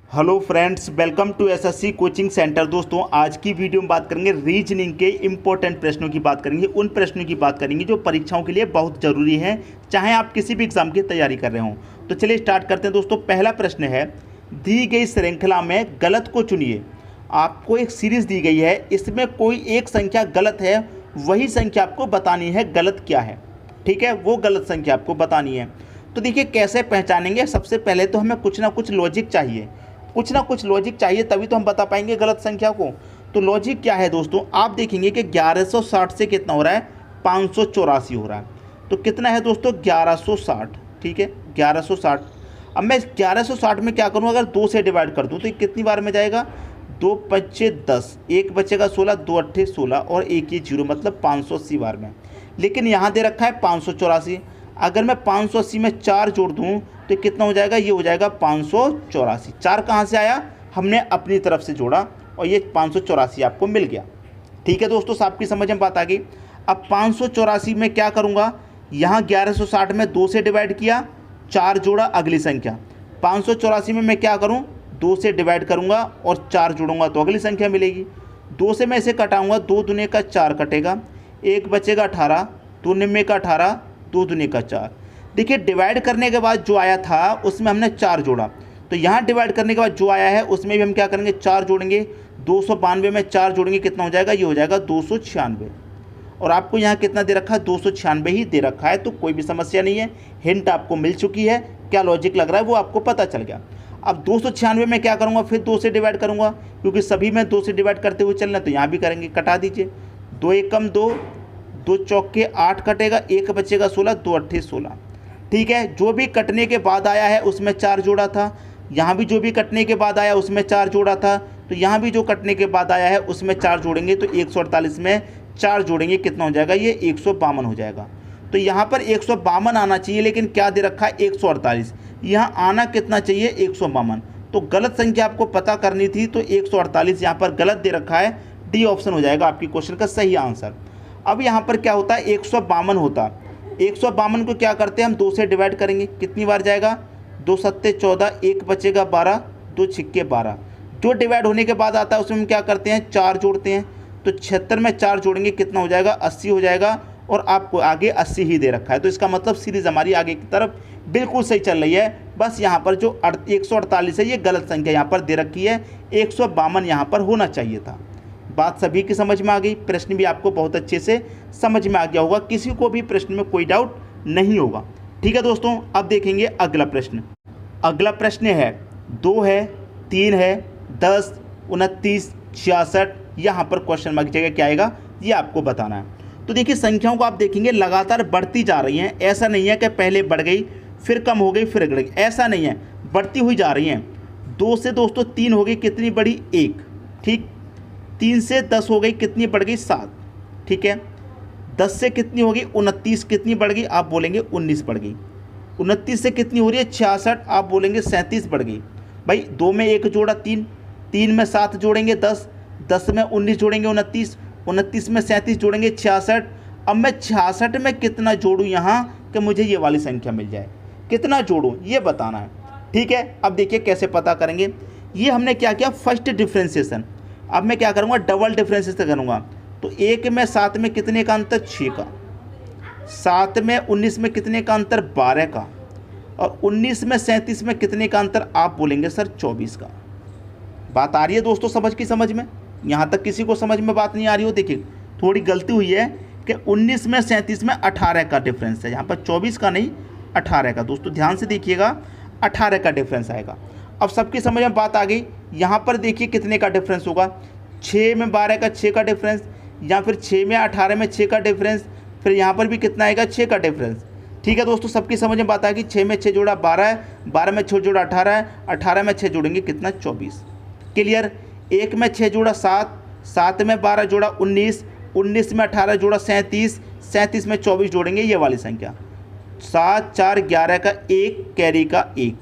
Hello friends, welcome to SSC coaching centre. दोस्तों, आज की वीडियो में बात करेंगे रीजनिंग के इंपॉर्टेंट प्रश्नों की बात करेंगे। उन प्रश्नों की बात करेंगे जो परीक्षाओं के लिए बहुत ज़रूरी हैं, चाहे आप किसी भी एग्जाम की तैयारी कर रहे हों। तो चलिए स्टार्ट करते हैं। दोस्तों, पहला प्रश्न है, दी गई श्रृंखला में गलत को चुनिए। आपको एक सीरीज दी गई है, इसमें कोई एक संख्या गलत है, वही संख्या आपको बतानी है गलत क्या है। ठीक है, वो गलत संख्या आपको बतानी है। तो देखिए कैसे पहचानेंगे। सबसे पहले तो हमें कुछ ना कुछ लॉजिक चाहिए, तभी तो हम बता पाएंगे गलत संख्या को। तो लॉजिक क्या है दोस्तों, आप देखेंगे कि 1160 से कितना हो रहा है, 584 हो रहा है। तो कितना है दोस्तों, 1160। ठीक है, 1160। अब मैं 1160 में क्या करूं, अगर 2 से डिवाइड कर दूं तो ये कितनी बार में जाएगा, 2 पच्चे 10, एक बचेगा 16, 2 अट्ठे 16 और एक ये जीरो, मतलब 580 बार में। लेकिन यहाँ दे रखा है 584। अगर मैं 580 में 4 जोड़ दूँ तो कितना हो जाएगा, ये हो जाएगा 584। 4 कहाँ से आया, हमने अपनी तरफ से जोड़ा और ये 584 आपको मिल गया। ठीक है दोस्तों, आपकी समझ में बात आ गई। अब 584 में क्या करूँगा, यहाँ 1160 में 2 से डिवाइड किया, 4 जोड़ा, अगली संख्या। 584 में मैं क्या करूँ, 2 से डिवाइड करूँगा और 4 जोड़ूंगा तो अगली संख्या मिलेगी। 2 से मैं इसे कटाऊँगा, 2 दूने का 4 कटेगा, एक बचेगा 18, 2 निम्मे का 18, 2 दूने का 4। देखिए डिवाइड करने के बाद जो आया था उसमें हमने 4 जोड़ा, तो यहाँ डिवाइड करने के बाद जो आया है उसमें भी हम क्या करेंगे, 4 जोड़ेंगे। 292 में 4 जोड़ेंगे, कितना हो जाएगा, ये हो जाएगा 296। और आपको यहाँ कितना दे रखा है, 296 ही दे रखा है, तो कोई भी समस्या नहीं है। हिंट आपको मिल चुकी है, क्या लॉजिक लग रहा है वो आपको पता चल गया। अब 296 में क्या करूँगा, फिर 2 से डिवाइड करूँगा, क्योंकि सभी में 2 से डिवाइड करते हुए चलना, तो यहाँ भी करेंगे। कटा दीजिए, 2 एकम 2, 2 चौके 8 कटेगा, एक बचेगा 16, 2 अट्ठे 16। ठीक है, जो भी कटने के बाद आया है उसमें 4 जोड़ा था, यहाँ भी जो भी कटने के बाद आया उसमें 4 जोड़ा था, तो यहाँ भी जो कटने के बाद आया है उसमें 4 जोड़ेंगे, तो 148 में 4 जोड़ेंगे, कितना हो जाएगा, ये 152 हो जाएगा। तो यहाँ पर 152 आना चाहिए, लेकिन क्या दे रखा है, 148। यहाँ आना कितना चाहिए, 152। तो गलत संख्या आपको पता करनी थी, तो 148 यहाँ पर गलत दे रखा है। डी ऑप्शन हो जाएगा आपकी क्वेश्चन का सही आंसर। अब यहाँ पर क्या होता है, 152 होता, 152 को क्या करते हैं हम, 2 से डिवाइड करेंगे, कितनी बार जाएगा, 2 सत्ते 14, एक बचेगा 12, 2 छिक्के 12। जो डिवाइड होने के बाद आता है उसमें हम क्या करते हैं, 4 जोड़ते हैं, तो 76 में 4 जोड़ेंगे, कितना हो जाएगा, 80 हो जाएगा। और आपको आगे 80 ही दे रखा है, तो इसका मतलब सीरीज हमारी आगे की तरफ बिल्कुल सही चल रही है। बस यहाँ पर जो 148 है ये गलत संख्या यहाँ पर दे रखी है, 152 यहाँ पर होना चाहिए था। बात सभी की समझ में आ गई, प्रश्न भी आपको बहुत अच्छे से समझ में आ गया होगा, किसी को भी प्रश्न में कोई डाउट नहीं होगा। ठीक है दोस्तों, अब देखेंगे अगला प्रश्न। अगला प्रश्न है, 2 है, 3 है, 10, 29, 66। यहाँ पर क्वेश्चन मार्क की जगह क्या आएगा, ये आपको बताना है। तो देखिए संख्याओं को आप देखेंगे लगातार बढ़ती जा रही हैं, ऐसा नहीं है कि पहले बढ़ गई फिर कम हो गई फिर बढ़ गई, ऐसा नहीं है, बढ़ती हुई जा रही हैं। 2 से दोस्तों 3 हो गई, कितनी बढ़ी, 1। ठीक, 3 से 10 हो गई, कितनी बढ़ गई, 7। ठीक है, 10 से कितनी होगी, 29, कितनी बढ़ गई, आप बोलेंगे 19 बढ़ गई। 29 से कितनी हो रही है, 66, आप बोलेंगे 37 बढ़ गई। भाई 2 में 1 जोड़ा 3, 3 में 7 जोड़ेंगे 10, 10 में 19 जोड़ेंगे 29, 29 में 37 जोड़ेंगे 66। अब मैं 66 में कितना जोड़ूँ यहाँ कि मुझे ये वाली संख्या मिल जाए, कितना जोड़ूँ ये बताना है। ठीक है, अब देखिए कैसे पता करेंगे। ये हमने क्या किया, फर्स्ट डिफ्रेंसिएशन। अब मैं क्या करूँगा, डबल डिफ्रेंसिएशन करूँगा। तो 1 में 7 में कितने का अंतर, 6 का। 7 में 19 में कितने का अंतर, 12 का। और 19 में 37 में कितने का अंतर, आप बोलेंगे सर 24 का। बात आ रही है दोस्तों समझ में, यहाँ तक किसी को समझ में बात नहीं आ रही हो, देखिए थोड़ी गलती हुई है कि 19 में 37 में 18 का डिफरेंस है, यहाँ पर 24 का नहीं 18 का। दोस्तों ध्यान से देखिएगा, 18 का डिफरेंस आएगा। अब सबकी समझ में बात आ गई। यहाँ पर देखिए कितने का डिफरेंस होगा, 6 में 12 का 6 का डिफरेंस, या फिर 6 में 18 में 6 का डिफरेंस, फिर यहाँ पर भी कितना आएगा, 6 का डिफरेंस। ठीक है दोस्तों, सबकी समझ में बात आ गई। 6 में 6 जोड़ा 12 है, 12 में 6 जोड़ा 18 है, 18 में 6 जोड़ेंगे कितना, 24। क्लियर। 1 में 6 जोड़ा 7, 7 में 12 जोड़ा 19, 19 में 18 जोड़ा 37, 37 में 24 जोड़ेंगे ये वाली संख्या। 7 4 11 का 1, कैरी का 1,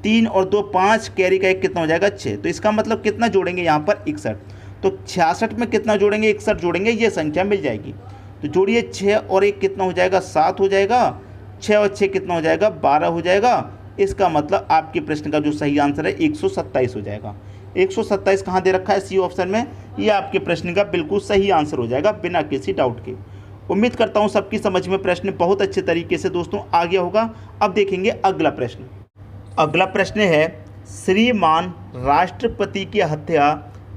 3 और 2 5, कैरी का 1, कितना हो जाएगा, 6। तो इसका मतलब कितना जोड़ेंगे यहाँ पर, 61। तो 66 में कितना जोड़ेंगे, 61 जोड़ेंगे, ये संख्या मिल जाएगी। तो जोड़िए 6 और 1 कितना हो जाएगा, 7 हो जाएगा। 6 और 6 कितना हो जाएगा, 12 हो जाएगा। इसका मतलब आपके प्रश्न का जो सही आंसर है 127 हो जाएगा। 127 कहाँ दे रखा है सी ऑप्शन में, ये आपके प्रश्न का बिल्कुल सही आंसर हो जाएगा बिना किसी डाउट के। उम्मीद करता हूँ सबकी समझ में प्रश्न बहुत अच्छे तरीके से दोस्तों आ गया होगा। अब देखेंगे अगला प्रश्न। अगला प्रश्न है, श्रीमान राष्ट्रपति की हत्या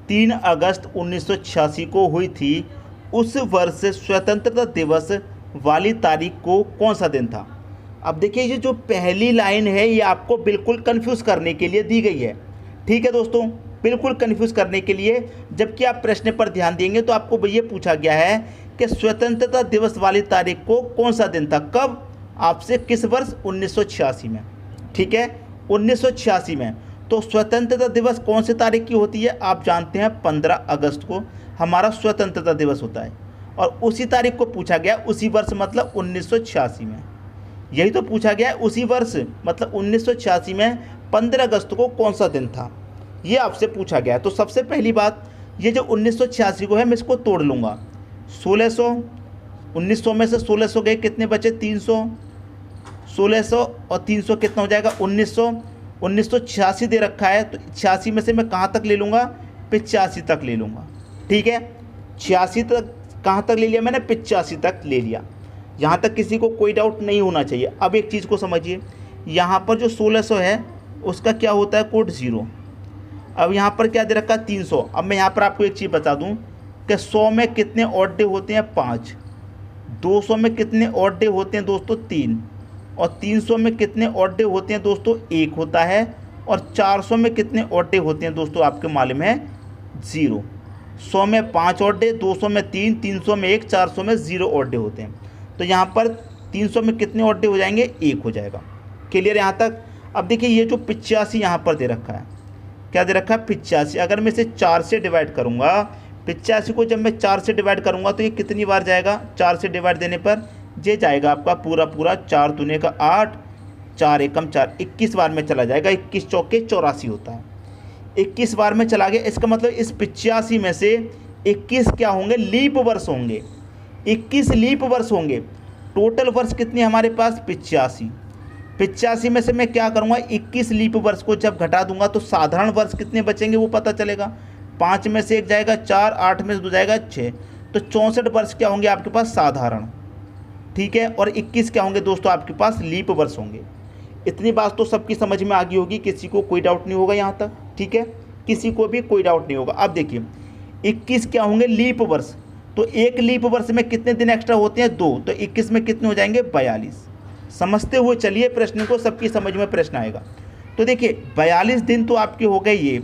3 अगस्त 1986 को हुई थी, उस वर्ष स्वतंत्रता दिवस वाली तारीख को कौन सा दिन था। अब देखिए ये जो पहली लाइन है ये आपको बिल्कुल कंफ्यूज करने के लिए दी गई है। ठीक है दोस्तों, बिल्कुल कंफ्यूज करने के लिए, जबकि आप प्रश्न पर ध्यान देंगे तो आपको ये पूछा गया है कि स्वतंत्रता दिवस वाली तारीख को कौन सा दिन था, कब, आपसे किस वर्ष, 1986 में। ठीक है, 1986 में। तो स्वतंत्रता दिवस कौन सी तारीख की होती है, आप जानते हैं 15 अगस्त को हमारा स्वतंत्रता दिवस होता है, और उसी तारीख को पूछा गया, उसी वर्ष मतलब 1986 में। यही तो पूछा गया है, उसी वर्ष मतलब 1986 में 15 अगस्त को कौन सा दिन था, ये आपसे पूछा गया है। तो सबसे पहली बात, ये जो 1986 को है मैं इसको तोड़ लूँगा। 1600, 1900 में से 1600 गए, कितने बचे, 300। 1600 और 300 कितना हो जाएगा, 1900। 1986 दे रखा है, तो 86 में से मैं कहाँ तक ले लूँगा, 85 तक ले लूँगा। ठीक है, 86 तक कहाँ तक ले लिया मैंने, 85 तक ले लिया। यहाँ तक किसी को कोई डाउट नहीं होना चाहिए। अब एक चीज़ को समझिए, यहाँ पर जो 1600 है उसका क्या होता है, कोड 0। अब यहाँ पर क्या दे रखा है, 300। अब मैं यहाँ पर आपको एक चीज़ बता दूँ कि 100 में कितने ऑड डे होते हैं, 5। 200 में कितने ऑड डे होते हैं दोस्तों, 3। और 300 में कितने ऑड डे होते हैं दोस्तों, 1 होता है। और 400 में कितने ऑड डे होते हैं दोस्तों, आपके मालूम है, 0। 100 में 5 ऑड डे, 200 में 3, 300 में 1, 400 में 0 ऑड डे होते हैं। तो यहाँ पर 300 में कितने ऑड डे हो जाएंगे, 1 हो जाएगा। क्लियर यहाँ तक। अब देखिए ये जो 85 यहाँ पर दे रखा है, क्या दे रखा है, 85। अगर मैं इसे 4 से डिवाइड करूँगा, 85 को जब मैं 4 से डिवाइड करूँगा तो ये कितनी बार जाएगा, 4 से डिवाइड देने पर ये जाएगा आपका पूरा पूरा 4 दूने का 8, 4 एकम 4, 21 बार में चला जाएगा। 21 चौके 84 होता है, 21 बार में चला गया। इसका मतलब इस 85 में से 21 क्या होंगे, लीप वर्ष होंगे। 21 लीप वर्ष होंगे। टोटल वर्ष कितने हमारे पास, 85। 85 में से मैं क्या करूँगा, 21 लीप वर्ष को जब घटा दूंगा तो साधारण वर्ष कितने बचेंगे वो पता चलेगा। 5 में से 1 जाएगा 4, 8 में से 2 जाएगा 6, तो 64 वर्ष क्या होंगे आपके पास, साधारण। ठीक है, और 21 क्या होंगे दोस्तों, आपके पास लीप वर्ष होंगे। इतनी बात तो सबकी समझ में आ गई होगी, किसी को कोई डाउट नहीं होगा यहाँ तक। ठीक है, किसी को भी कोई डाउट नहीं होगा। अब देखिए 21 क्या होंगे, लीप वर्ष। तो एक लीप वर्ष में कितने दिन एक्स्ट्रा होते हैं, 2। तो 21 में कितने हो जाएंगे, 42। समझते हुए चलिए प्रश्न को, सबकी समझ में प्रश्न आएगा। तो देखिए 42 दिन तो आपके हो गए, ये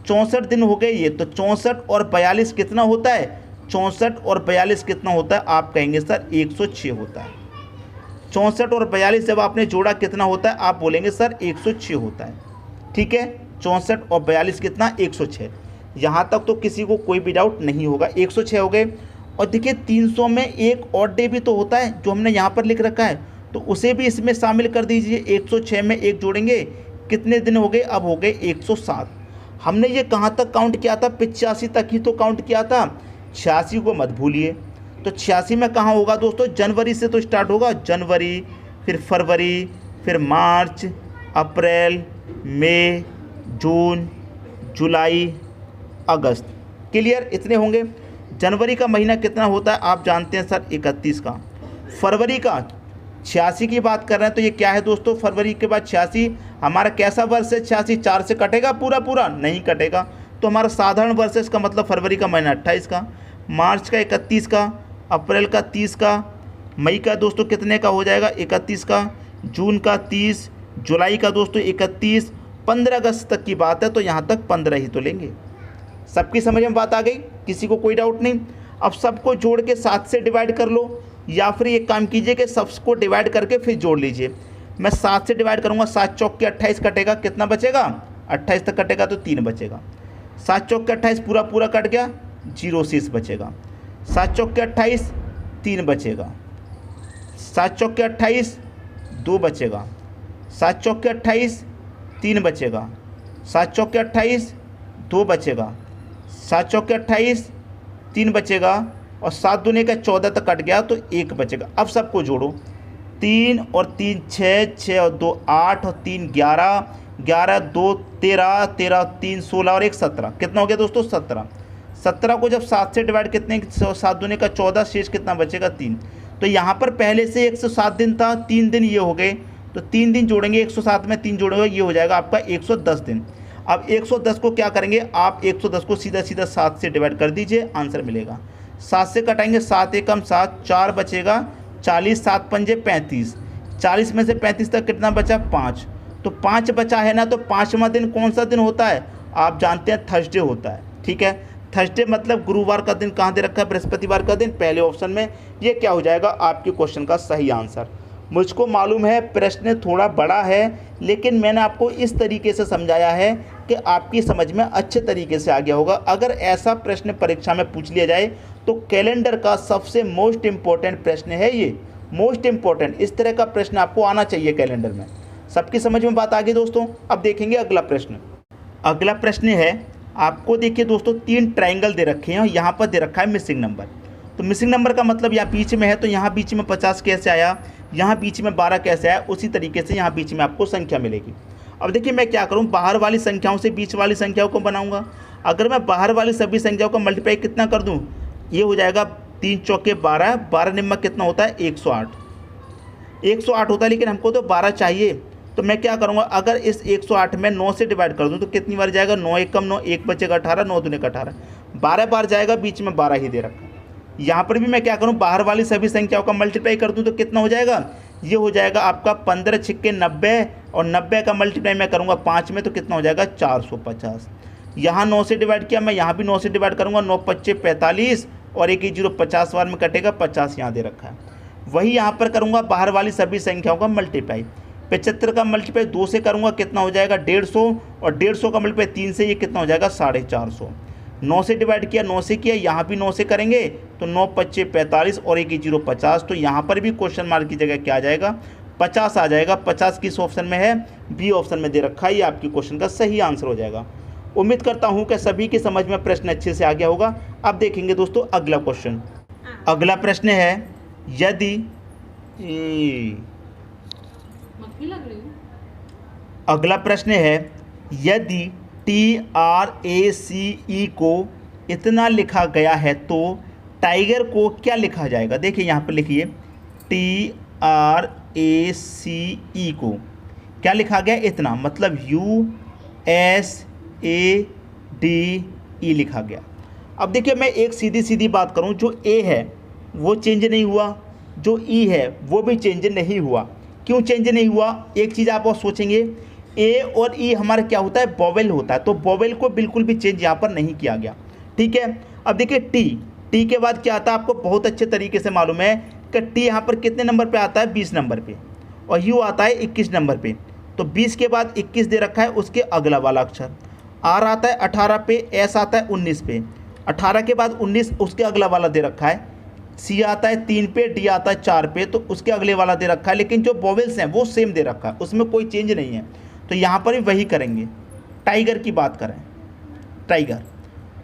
64 दिन हो गए ये। तो 64 और 42 कितना होता है, 64 और 42 कितना होता है, आप कहेंगे सर 106 होता है। 64 और 42 जब आपने जोड़ा कितना होता है, आप बोलेंगे सर 106 होता है। ठीक है, 64 और 42 कितना, 106। यहाँ तक तो किसी को कोई भी डाउट नहीं होगा, 106 हो गए। और देखिए 300 में एक ऑड डे भी तो होता है जो हमने यहाँ पर लिख रखा है, तो उसे भी इसमें शामिल कर दीजिए। 106 में 1 जोड़ेंगे, कितने दिन हो गए, अब हो गए 107। हमने ये कहाँ तक काउंट किया था, 85 तक ही तो काउंट किया था। 86 को मत भूलिए। तो 86 में कहाँ होगा दोस्तों, जनवरी से तो स्टार्ट होगा, जनवरी, फिर फरवरी, फिर मार्च, अप्रैल, मई, जून, जुलाई, अगस्त। क्लियर, इतने होंगे। जनवरी का महीना कितना होता है, आप जानते हैं सर 31 का। फरवरी का 86 की बात कर रहे हैं, तो ये क्या है दोस्तों, फरवरी के बाद 86 हमारा कैसा वर्ष है, 86 4 से कटेगा पूरा पूरा, नहीं कटेगा। तो हमारा साधारण वर्ष है, इसका मतलब फरवरी का महीना 28 का, मार्च का 31 का, अप्रैल का 30 का, मई का दोस्तों कितने का हो जाएगा, 31 का, जून का 30, जुलाई का दोस्तों 31, 15 अगस्त तक की बात है तो यहाँ तक 15 ही तो लेंगे। सबकी समझ में बात आ गई, किसी को कोई डाउट नहीं। अब सबको जोड़ के 7 से डिवाइड कर लो, या फिर एक काम कीजिए कि सबको डिवाइड करके फिर जोड़ लीजिए। मैं 7 से डिवाइड करूँगा, 7 चौक के 28 कटेगा, कितना बचेगा, 28 तक कटेगा तो 3 बचेगा। 7 चौक के 28 पूरा पूरा कट गया, 0 शेष बचेगा। 7 चौक के 28 3 बचेगा, 7 चौक के 28 2 बचेगा, 7 चौक के 28 3 बचेगा, 7 चौक के 28 2 बचेगा, 7 चौक के 28 3 बचेगा, और 7 दूने का 14 तक कट गया तो 1 बचेगा। अब सबको जोड़ो, 3 और 3 6, 6 और 2 8 और 3 11, 11 2 13, 13 3 16 और 1 17। कितना हो गया दोस्तों? 17। 17 को जब 7 से डिवाइड कितने, 7 दूने का 14, शेष कितना बचेगा? 3। तो यहाँ पर पहले से 107 दिन था, 3 दिन ये हो गए, तो 3 दिन जोड़ेंगे, 107 में 3 जोड़ेंगे, ये हो जाएगा आपका 110 दिन। अब 110 को क्या करेंगे आप? 110 को सीधा सीधा 7 से डिवाइड कर दीजिए, आंसर मिलेगा। 7 से कटाएंगे, 7 एकम 7, 4 बचेगा 40, 7 पंजे 35, 40 में से 35 तक कितना बचा? 5। तो 5 बचा है ना, तो 5वां दिन कौन सा दिन होता है? आप जानते हैं थर्सडे होता है। ठीक है, थर्सडे मतलब गुरुवार का दिन कहाँ दे रखा है? बृहस्पतिवार का दिन, पहले ऑप्शन में। ये क्या हो जाएगा आपके क्वेश्चन का सही आंसर। मुझको मालूम है प्रश्न थोड़ा बड़ा है, लेकिन मैंने आपको इस तरीके से समझाया है कि आपकी समझ में अच्छे तरीके से आ गया होगा। अगर ऐसा प्रश्न परीक्षा में पूछ लिया जाए तो कैलेंडर का सबसे मोस्ट इम्पोर्टेंट प्रश्न है ये, मोस्ट इम्पोर्टेंट। इस तरह का प्रश्न आपको आना चाहिए कैलेंडर में। सबकी समझ में बात आ गई दोस्तों? अब देखेंगे अगला प्रश्न। अगला प्रश्न है आपको, देखिए दोस्तों 3 ट्राइंगल दे रखे हैं और यहाँ पर दे रखा है मिसिंग नंबर। तो मिसिंग नंबर का मतलब यहाँ बीच में है, तो यहाँ बीच में 50 कैसे आया, यहाँ बीच में 12 कैसे आया, उसी तरीके से यहाँ बीच में आपको संख्या मिलेगी। अब देखिए मैं क्या करूँ, बाहर वाली संख्याओं से बीच वाली संख्याओं को बनाऊँगा। अगर मैं बाहर वाली सभी संख्याओं का मल्टीप्लाई कितना कर दूँ, ये हो जाएगा 3 चौके 12, 12 निम्मक कितना होता है? 108। 108 होता है, लेकिन हमको तो 12 चाहिए। तो मैं क्या करूँगा, अगर इस 108 में 9 से डिवाइड कर दूँ तो कितनी बार जाएगा? 9 एकम 9, 1 बचेगा 18, 9 दूने का 18, 12 बार जाएगा, बीच में 12 ही दे रखा है। यहाँ पर भी मैं क्या करूँ, बाहर वाली सभी संख्याओं का मल्टीप्लाई कर दूँ तो कितना हो जाएगा? ये हो जाएगा आपका 15 छिक्के 90, और 90 का मल्टीप्लाई मैं करूँगा 5 में, तो कितना हो जाएगा? 450। यहाँ 9 से डिवाइड किया, मैं यहाँ भी 9 से डिवाइड करूँगा, 9 पच्चे 45, और 1 0 50 बार में कटेगा, 50 यहाँ दे रखा है। वही यहाँ पर करूँगा बाहर वाली सभी संख्याओं का मल्टीप्लाई। 75 का मल्टीप्लाई 2 से करूँगा, कितना हो जाएगा? 150, और 150 का मल्टीप्लाई 3 से, ये कितना हो जाएगा? 450। 9 से डिवाइड किया, 9 से किया, यहाँ भी 9 से करेंगे तो 9 पच्चे 45, और 1 0 50। तो यहाँ पर भी क्वेश्चन मार्क की जगह क्या आ जाएगा? 50 आ जाएगा। 50 किस ऑप्शन में है? बी ऑप्शन में दे रखा है। ये आपकी क्वेश्चन का सही आंसर हो जाएगा। उम्मीद करता हूँ कि सभी की समझ में प्रश्न अच्छे से आ गया होगा। अब देखेंगे दोस्तों अगला क्वेश्चन। अगला प्रश्न है, यदि अगला प्रश्न है, यदि TRACE को इतना लिखा गया है तो टाइगर को क्या लिखा जाएगा? देखिए यहाँ पर लिखिए, TRACE को क्या लिखा गया? इतना, मतलब USADE लिखा गया। अब देखिए मैं एक सीधी सीधी बात करूँ, जो A है वो चेंज नहीं हुआ, जो E है वो भी चेंज नहीं हुआ। क्यों चेंज नहीं हुआ? एक चीज़ आप और सोचेंगे, ए और ई हमारा क्या होता है? वोवेल होता है, तो वोवेल को बिल्कुल भी चेंज यहाँ पर नहीं किया गया। ठीक है, अब देखिए टी के बाद क्या आता है? आपको बहुत अच्छे तरीके से मालूम है कि टी यहाँ पर कितने नंबर पे आता है? 20 नंबर पे, और यू आता है 21 नंबर पे। तो 20 के बाद 21 दे रखा है, उसके अगला वाला अक्षर। आर आता है 18 पे, एस आता है 19 पे, 18 के बाद 19 उसके अगला वाला दे रखा है। सी आता है 3 पे, डी आता है 4 पे, तो उसके अगले वाला दे रखा है। लेकिन जो वोवेल्स हैं वो सेम दे रखा है, उसमें कोई चेंज नहीं है। तो यहाँ पर भी वही करेंगे। टाइगर की बात करें, टाइगर,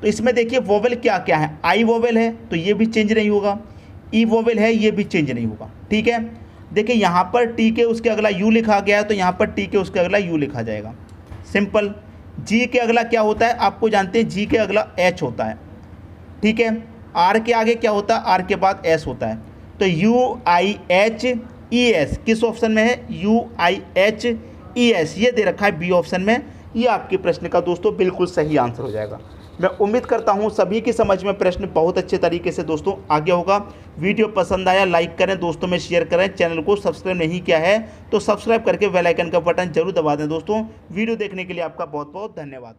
तो इसमें देखिए वोवेल क्या क्या है। आई वोवेल है तो ये भी चेंज नहीं होगा, ई वोवेल है ये भी चेंज नहीं होगा। ठीक है, देखिए यहाँ पर टी के उसके अगला यू लिखा गया है, तो यहाँ पर टी के उसके अगला यू लिखा जाएगा, सिंपल। जी के अगला क्या होता है? आपको जानते हैं, जी के अगला एच होता है। ठीक है, आर के आगे क्या होता है? आर के बाद एस होता है। तो UIHES किस ऑप्शन में है? UIHES ये दे रखा है बी ऑप्शन में। ये आपके प्रश्न का दोस्तों बिल्कुल सही आंसर हो जाएगा। मैं उम्मीद करता हूँ सभी की समझ में प्रश्न बहुत अच्छे तरीके से दोस्तों आ गया होगा। वीडियो पसंद आया लाइक करें, दोस्तों में शेयर करें। चैनल को सब्सक्राइब नहीं किया है तो सब्सक्राइब करके बेल आइकन का बटन जरूर दबा दें दोस्तों। वीडियो देखने के लिए आपका बहुत बहुत धन्यवाद।